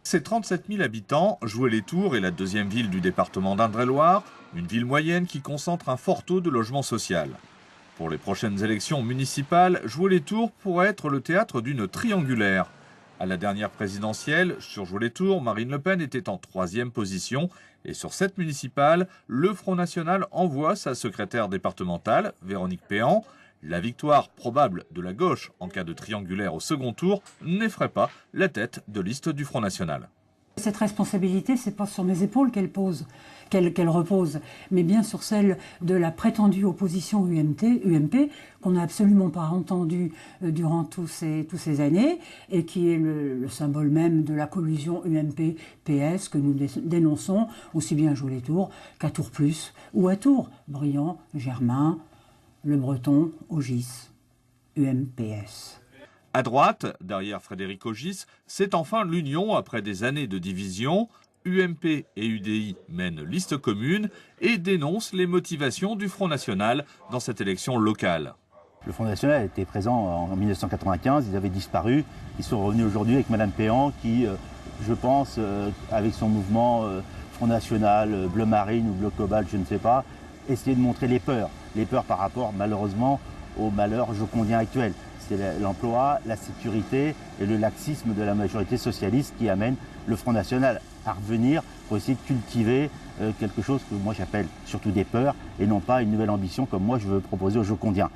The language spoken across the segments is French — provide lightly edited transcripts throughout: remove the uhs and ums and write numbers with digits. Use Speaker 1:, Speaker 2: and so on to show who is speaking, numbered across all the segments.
Speaker 1: C'est 37 000 habitants, Joué-les-Tours est la deuxième ville du département d'Indre-et-Loire, une ville moyenne qui concentre un fort taux de logement social. Pour les prochaines élections municipales, Joué-les-Tours pourrait être le théâtre d'une triangulaire. À la dernière présidentielle, sur Joué-les-Tours, Marine Le Pen était en 3e position. Et sur cette municipale, le Front National envoie sa secrétaire départementale, Véronique Péan. La victoire probable de la gauche en cas de triangulaire au second tour n'effraie pas la tête de liste du Front National.
Speaker 2: Cette responsabilité, c'est pas sur mes épaules qu'elle repose, mais bien sur celle de la prétendue opposition UMP, qu'on n'a absolument pas entendue durant tous ces années, et qui est le symbole même de la collusion UMP-PS que nous dénonçons, aussi bien à Joué-les-Tours qu'à Tours Plus, ou à Tours, Briand, Germain, Le Breton, Augis, UMPS.
Speaker 1: À droite, derrière Frédéric Augis, c'est enfin l'union après des années de division. UMP et UDI mènent liste commune et dénoncent les motivations du Front National dans cette élection locale.
Speaker 3: Le Front National était présent en 1995, ils avaient disparu. Ils sont revenus aujourd'hui avec Mme Péan qui, je pense, avec son mouvement Front National, Bleu Marine ou Bleu Cobalt, je ne sais pas, essayait de montrer les peurs par rapport malheureusement au malheur jocondien actuel. C'est l'emploi, la sécurité et le laxisme de la majorité socialiste qui amène le Front National à revenir pour essayer de cultiver quelque chose que moi j'appelle surtout des peurs et non pas une nouvelle ambition comme moi je veux proposer aux jocondiens.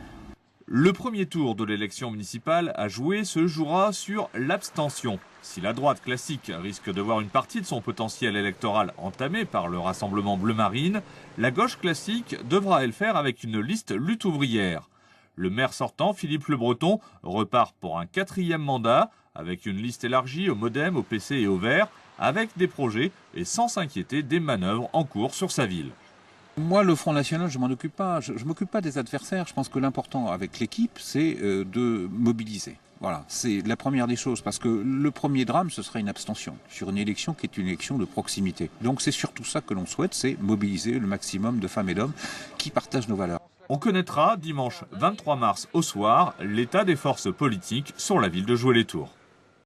Speaker 1: Le premier tour de l'élection municipale à jouer se jouera sur l'abstention. Si la droite classique risque de voir une partie de son potentiel électoral entamé par le Rassemblement Bleu Marine, la gauche classique devra elle faire avec une liste lutte ouvrière. Le maire sortant, Philippe Le Breton, repart pour un 4e mandat, avec une liste élargie au MoDem, au PC et au Vert, avec des projets et sans s'inquiéter des manœuvres en cours sur sa ville.
Speaker 4: Moi, le Front National, je m'en occupe pas. Je m'occupe pas des adversaires. Je pense que l'important avec l'équipe, c'est de mobiliser. Voilà, c'est la première des choses, parce que le premier drame, ce serait une abstention sur une élection qui est une élection de proximité. Donc c'est surtout ça que l'on souhaite, c'est mobiliser le maximum de femmes et d'hommes qui partagent nos valeurs.
Speaker 1: On connaîtra dimanche 23 mars au soir l'état des forces politiques sur la ville de Joué-les-Tours.